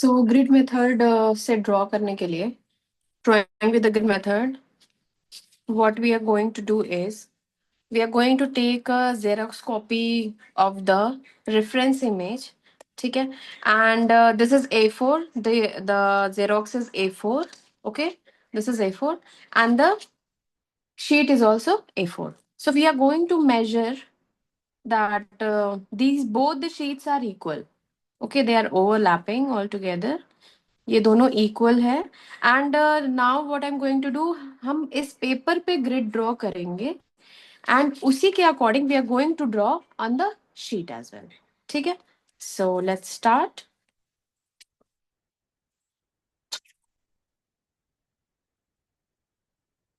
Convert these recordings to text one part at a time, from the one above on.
सो grid method से draw करने के लिए drawing with the grid method, what we are going to do is we are going to take a Xerox copy of the reference image. ठीक है, and this is A4. The Xerox is A4. Okay, this is A4 and the sheet is also A4. So we are going to measure that these both the sheets are equal. Okay, they are overlapping altogether. ये दोनों equal है and now what I am going to do, हम इस paper पे grid draw करेंगे and उसी के according we are going to draw on the sheet as well. ठीक है, so let's start.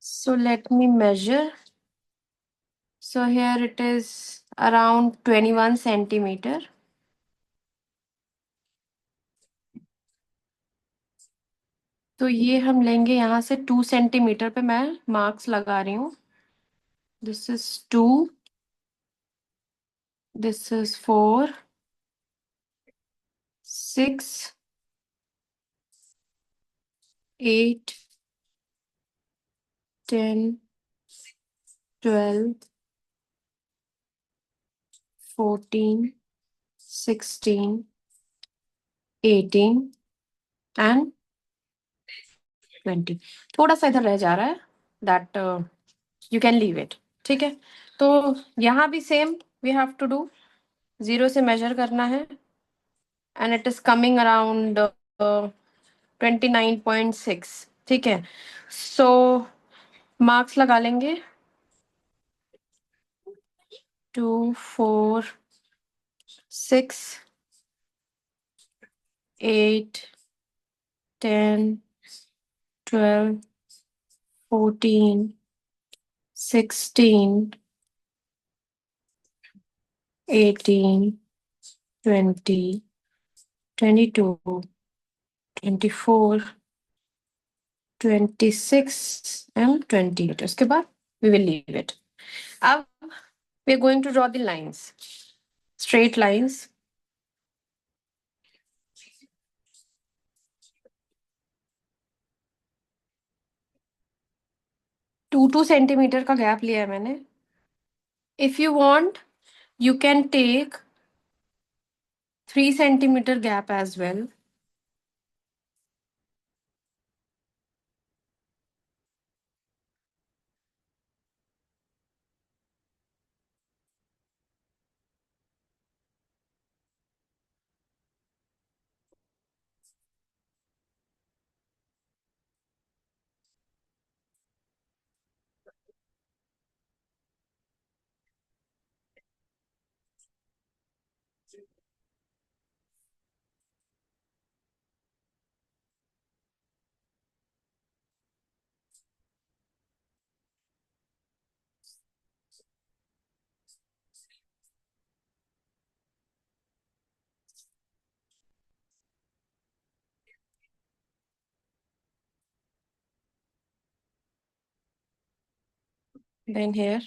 So let me measure. So here it is around 21 centimeter. तो ये हम लेंगे यहाँ से 2 सेंटीमीटर पे मैं मार्क्स लगा रही हूँ. This is 2, this is 4, 6, 8, 10, 12, 14, 16, 18 and 20. थोड़ा सा इधर रह जा रहा है, that you can leave it. ठीक है, तो यहाँ भी same we have to do. 0 से मेजर करना है and it is coming around 29.6. ठीक है, सो मार्क्स लगा लेंगे. 2, 4, 6, 8, 10, 12, 14, 16, 18, 20, 22, 24, 26 and 28. उसके बाद we will leave it. अब we are going to draw the lines, straight lines. Two centimetre का गैप लिया है मैंने. If you want, you can take 3 centimeter gap as well. Then here.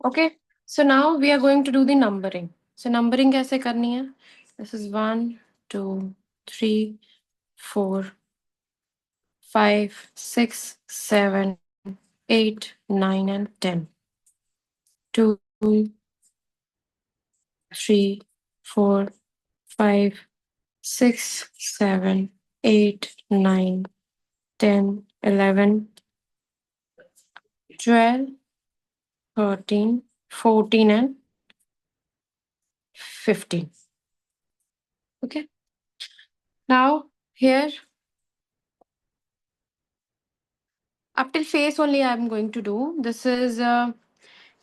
Okay, so now we are going to do the numbering. So numbering कैसे करनी है? This is 1, 2, 3, 4, 5, 6, 7, 8, 9 and 10. 2, 3, 4, 5, 6, 7, 8, 9, 10, 11, 12, 13, 14, and 15. Okay. Now here, up till face only I'm going to do. This is A1,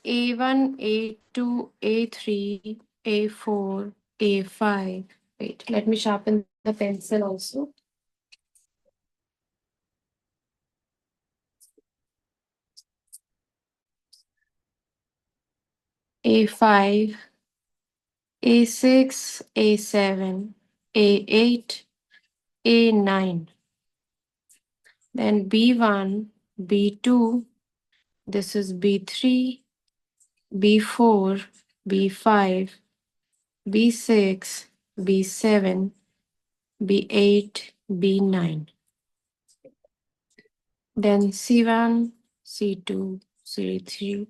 A2, A3, A4, A5. Wait, let me sharpen the pencil also. A5, A6, A7, A8, A9. Then B1, B2, this is B3, B4, B5, B6, B7, B8, B9. Then C1, C2, C3,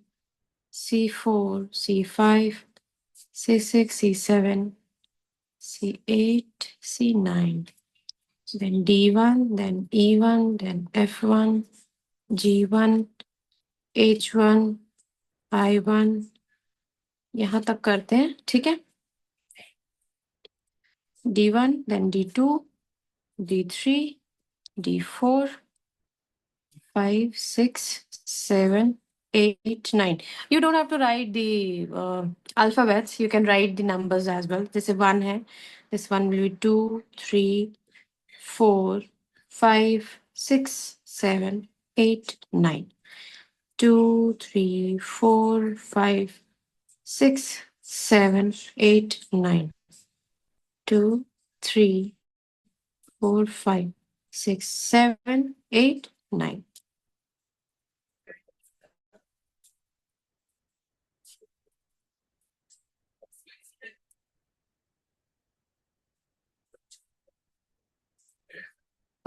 C4, C5, C6, C7, C8, C9. Then D1, then E1, then F1, G1, H1, I1. यहाँ तक करते हैं, ठीक है? D1, then D2, D3, D4, 5, 6, 7, 8, 9. You don't have to write the alphabets. You can write the numbers as well. This is one है. This one will be 2, 3, 4, 5, 6, 7, 8, 9. 2, 3, 4, 5, 6, 7, 8, 9. 2, 3, 4, 5, 6, 7, 8, 9.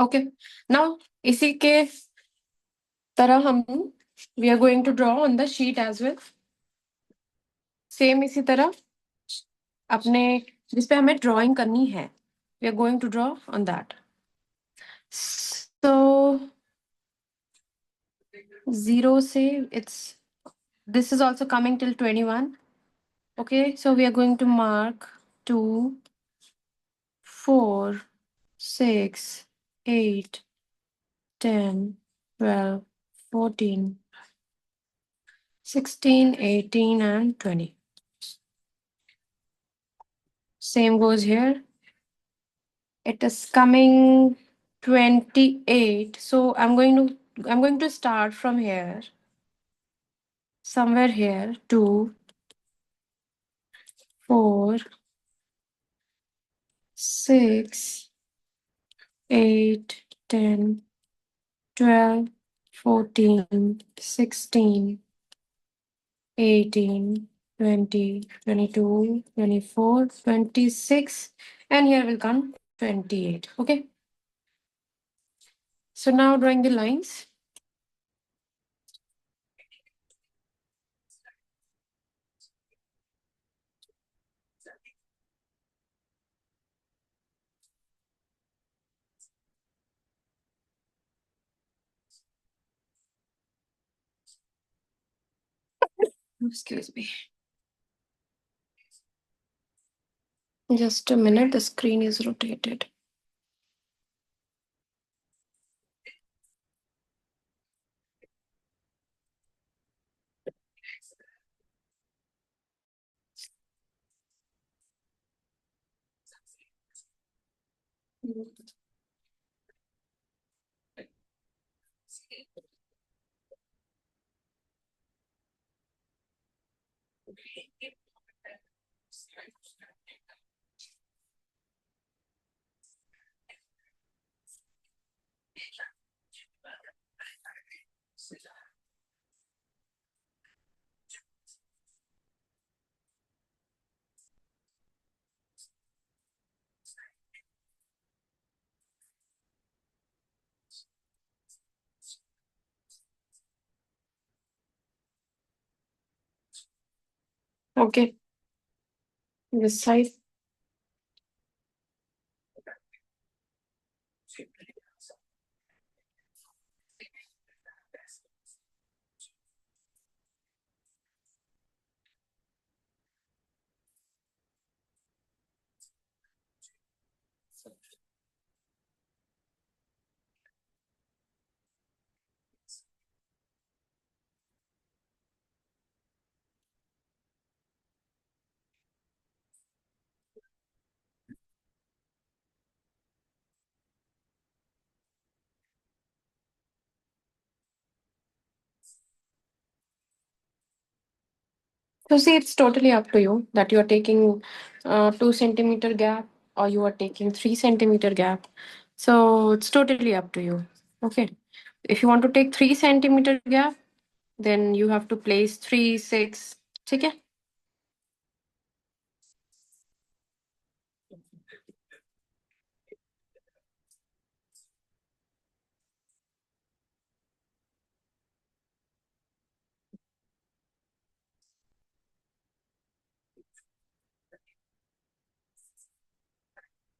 Okay now इसी के तरह हम we are going to draw on the sheet as well same इसी तरह अपने जिस पे हमें ड्राइंग करनी है we are going to draw on that so 0 से it's this is also coming till 21. Okay, so we are going to mark 2, 4, 6, 8, 10, 12, 14, 16, 18, and 20. Same goes here. It is coming 28. So I'm going to start from here. Somewhere here. 2, 4, 6, 8, 10, 12, 14, 16, 18, 20, 22, 24, 26, and here will come 28. Okay. So now drawing the lines. Excuse me. Just a minute, the screen is rotated. Okay, this side. So see, it's totally up to you that you are taking 2 centimeter gap or you are taking 3 centimeter gap. So it's totally up to you. Okay. If you want to take 3 centimeter gap, then you have to place 3, 6. Okay.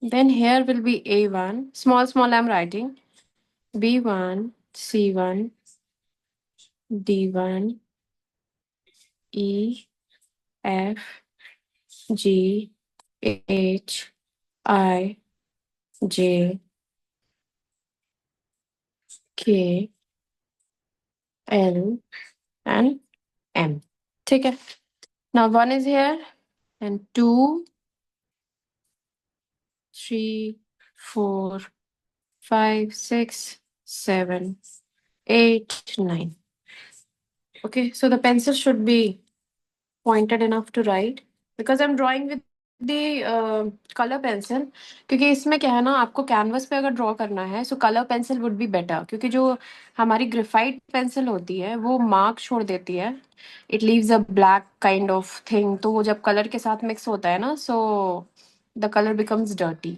Then here will be A1. Small, small, I'm writing. B1, C1, D1, E, F, G, H, I, J, K, L, and M. ठीक है. Now one is here, and 2, 3, 4, 5, 6, 7, 8, 9. Okay, so the pencil should be pointed enough to write because I'm drawing with the color pencil. क्योंकि इसमें क्या है ना, आपको canvas पे अगर ड्रॉ करना है so colour pencil would be better, क्योंकि जो हमारी ग्रेफाइट पेंसिल होती है वो मार्क छोड़ देती है. It leaves a black kind of thing, तो वो जब कलर के साथ मिक्स होता है ना, so the colour becomes dirty.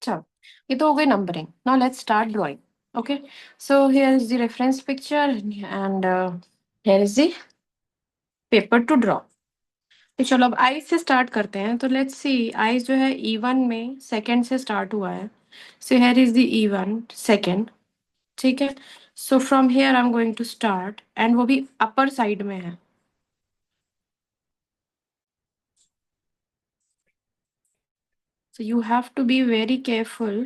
चलो, ये तो हो गई numbering. Now let's start drawing. Okay, so here is the reference picture and here is the paper two draw. तो चलो अब आइज से स्टार्ट करते हैं. तो लेट्स सी, आइज जो है E1 में सेकंड से स्टार्ट हुआ है. So here is the E1 second. ठीक है. So from here I am going to start, and वो भी अपर साइड में है. So you have to be very careful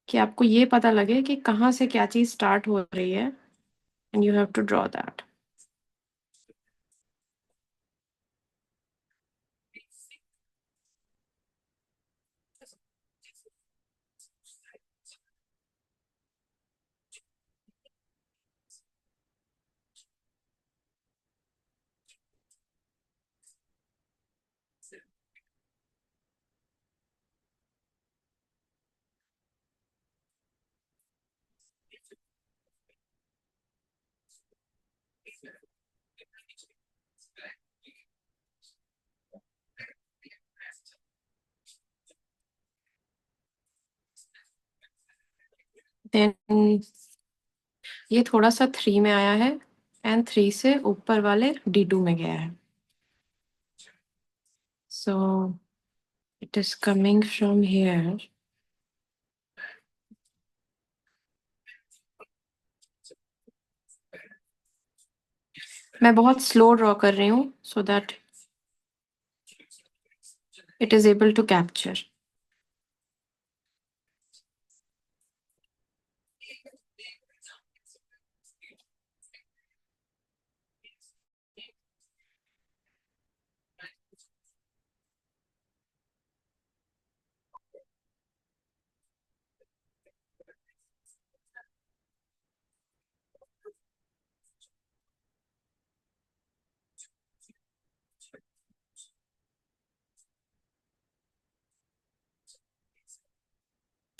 कि आपको ये पता लगे कि कहाँ से क्या चीज़ स्टार्ट हो रही है, and you have to draw that. Then ये थोड़ा सा 3 में आया है, एंड 3 से ऊपर वाले D2 में गया है. So it is coming from here. मैं बहुत स्लो ड्रॉ कर रही हूँ so that it is able to capture.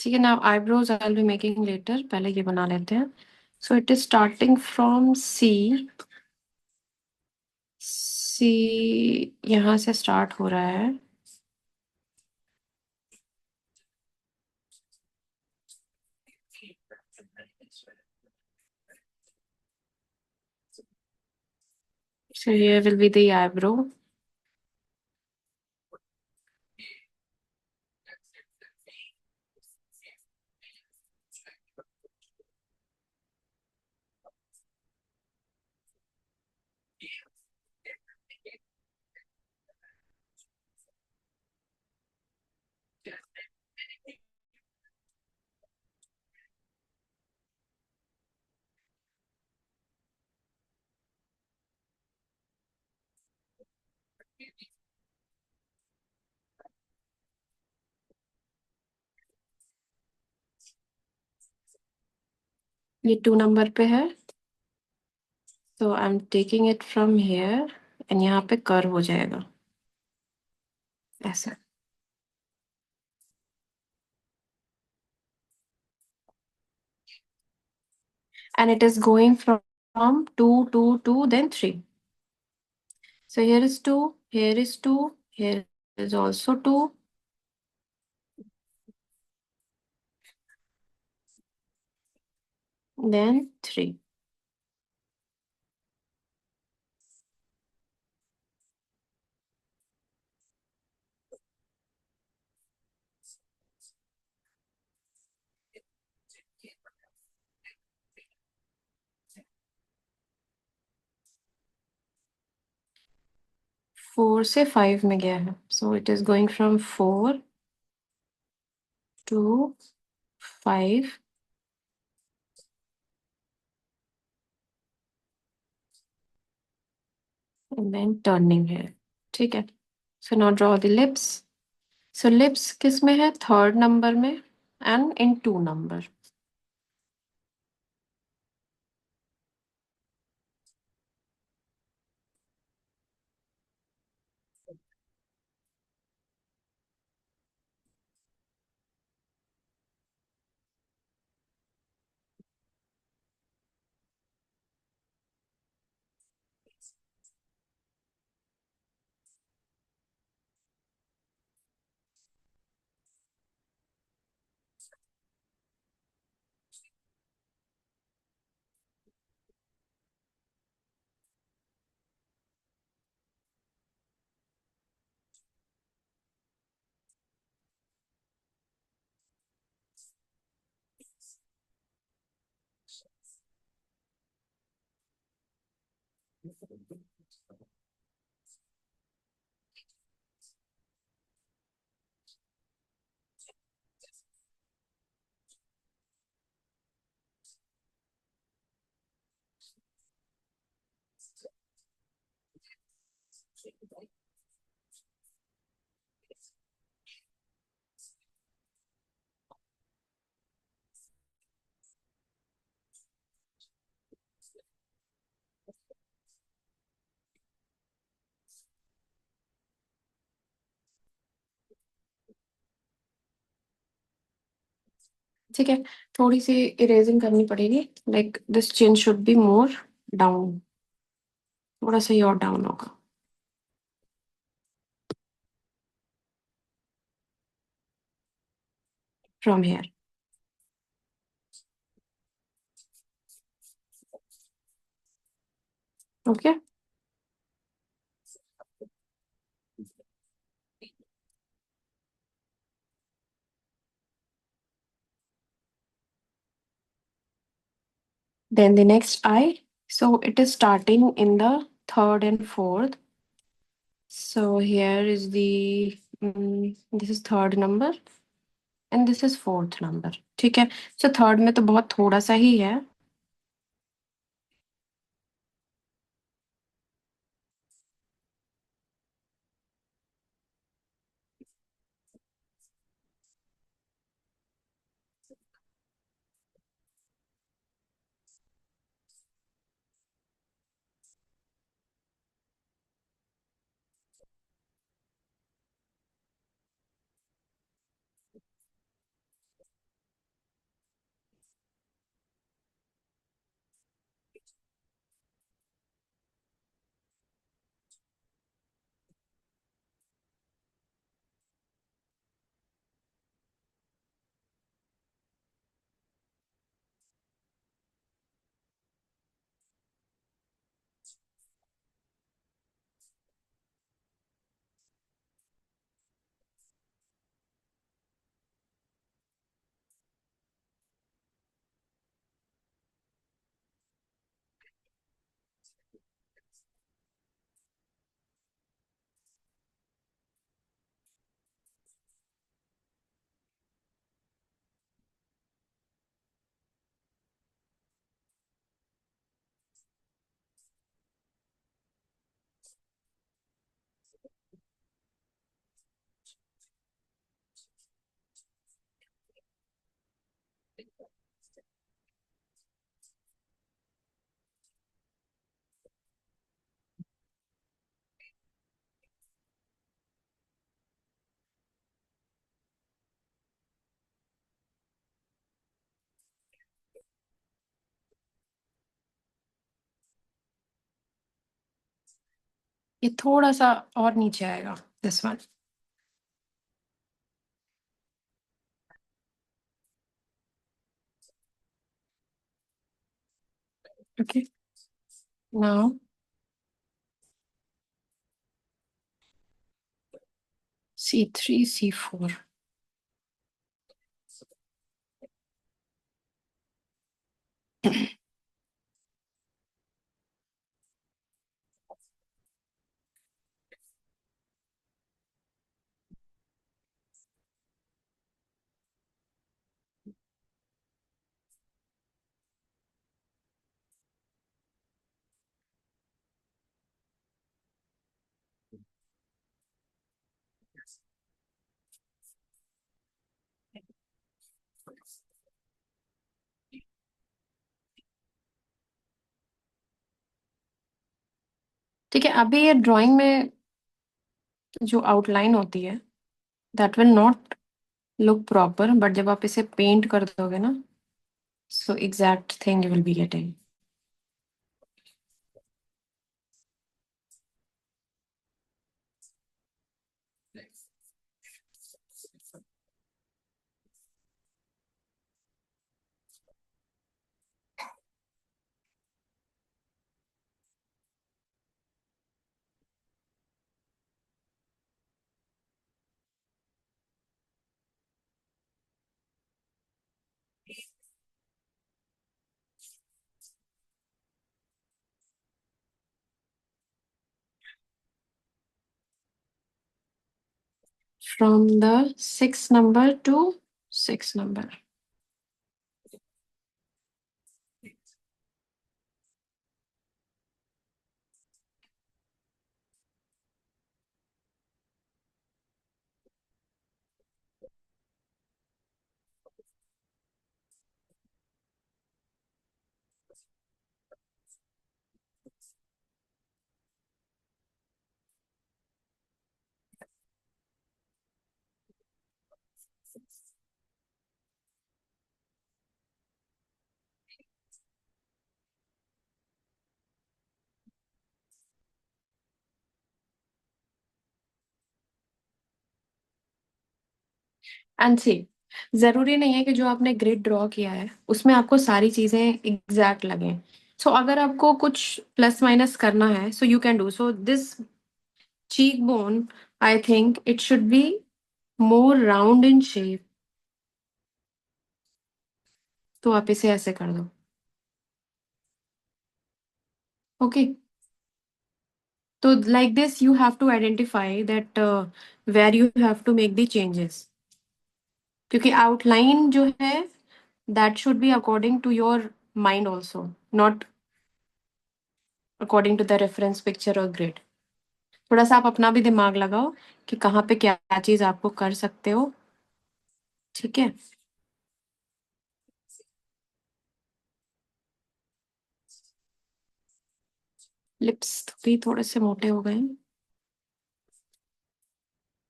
ठीक है, now eyebrows I will be making later, पहले ये बना लेते हैं. So it is starting from C. C यहाँ से स्टार्ट हो रहा है. So here will be the eyebrow. ये 2 नंबर पे है. तो I am taking it from here and यहाँ पे कर्व हो जाएगा ऐसा. And it is going from 2 to 2 then 3. So here is 2, here is 2, here is also 2, then 3. Four से 5 में गया है. So it is going from 4 to 5 and then turning here. ठीक है. So now draw the lips. So lips किस में है? Third number में and in 2 number. ठीक है. थोड़ी सी इरेजिंग करनी पड़ेगी. Like this chin should be more down. थोड़ा सा ही और डाउन होगा. From here. Okay. Then the next eye. So it is starting in the third and fourth. So here is the this is third number and this is fourth number. ठीक है. So third में तो बहुत थोड़ा सा ही है. ये थोड़ा सा और नीचे आएगा, this one. Okay, now C3 C4। ठीक है, अभी ये ड्राइंग में जो आउटलाइन होती है, that will not look proper, but जब आप इसे पेंट कर दोगे ना, so exact thing you will be getting. From the 6th number to 6th number. And see, जरूरी नहीं है कि जो आपने ग्रिड ड्रॉ किया है उसमें आपको सारी चीजें एग्जैक्ट लगें। सो अगर आपको कुछ प्लस माइनस करना है, so you can do so. This cheekbone, I think it should be more round in shape, तो आप इसे ऐसे कर दो। ओके, तो like this you have to identify that where you have to make the changes, क्योंकि outline जो है that should be according to your mind also, not according to the reference picture or grid। थोड़ा सा आप अपना भी दिमाग लगाओ कि कहाँ पे क्या चीज आपको कर सकते हो। ठीक है, लिप्स भी थोड़े से मोटे हो गए हैं।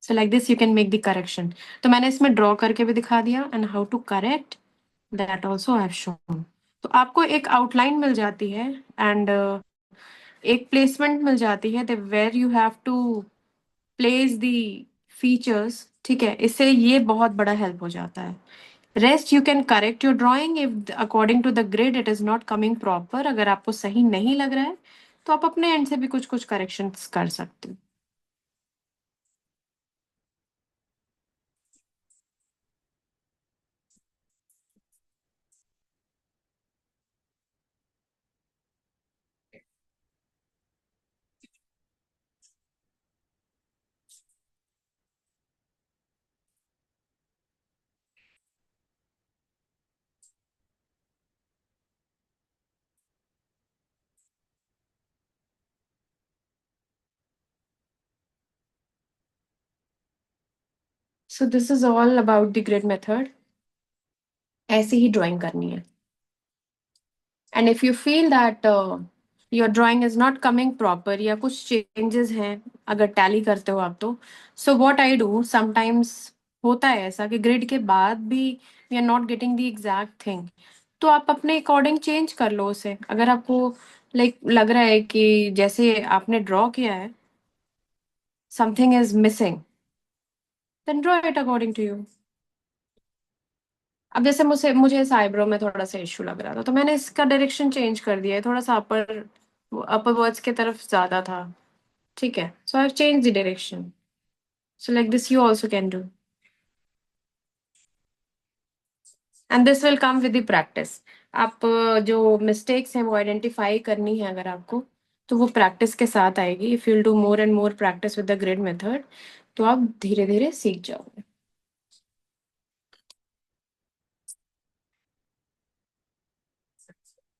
So like this you can make the correction. तो मैंने इसमें ड्रॉ करके भी दिखा दिया, and how to correct that also I have shown. तो आपको एक आउटलाइन मिल जाती है, एंड एक प्लेसमेंट मिल जाती है, where you have to place the features. ठीक है, इससे ये बहुत बड़ा हेल्प हो जाता है। Rest you can correct your drawing if according to the grid it is not coming proper. अगर आपको सही नहीं लग रहा है तो आप अपने एंड से भी कुछ कुछ करेक्शंस कर सकते हो। So this is all about the grid method. ऐसे ही ड्राइंग करनी है। And if you feel that your drawing is not coming proper, या कुछ चेंजेस हैं अगर टैली करते हो आप, तो so what I do sometimes, होता है ऐसा कि ग्रिड के बाद भी we are not getting the exact thing, तो आप अपने अकॉर्डिंग चेंज कर लो उसे। अगर आपको लाइक लग रहा है कि जैसे आपने ड्रॉ किया है something is missing, then draw it according to you. अब जैसे मुझे मुझे इस आईब्रो में थोड़ा सा इशू लग रहा था, तो मैंने इसका डायरेक्शन चेंज कर दिया है, थोड़ा सा अपर वर्ड्स की तरफ ज्यादा था, ठीक है, so I have change the direction. So like this you also can do, and this will come with the practice. आप जो मिस्टेक्स हैं वो आइडेंटिफाई करनी है अगर आपको, तो वो प्रैक्टिस के साथ आएगी. If you will do more and more practice with the grid method, तो आप धीरे धीरे सीख जाओगे.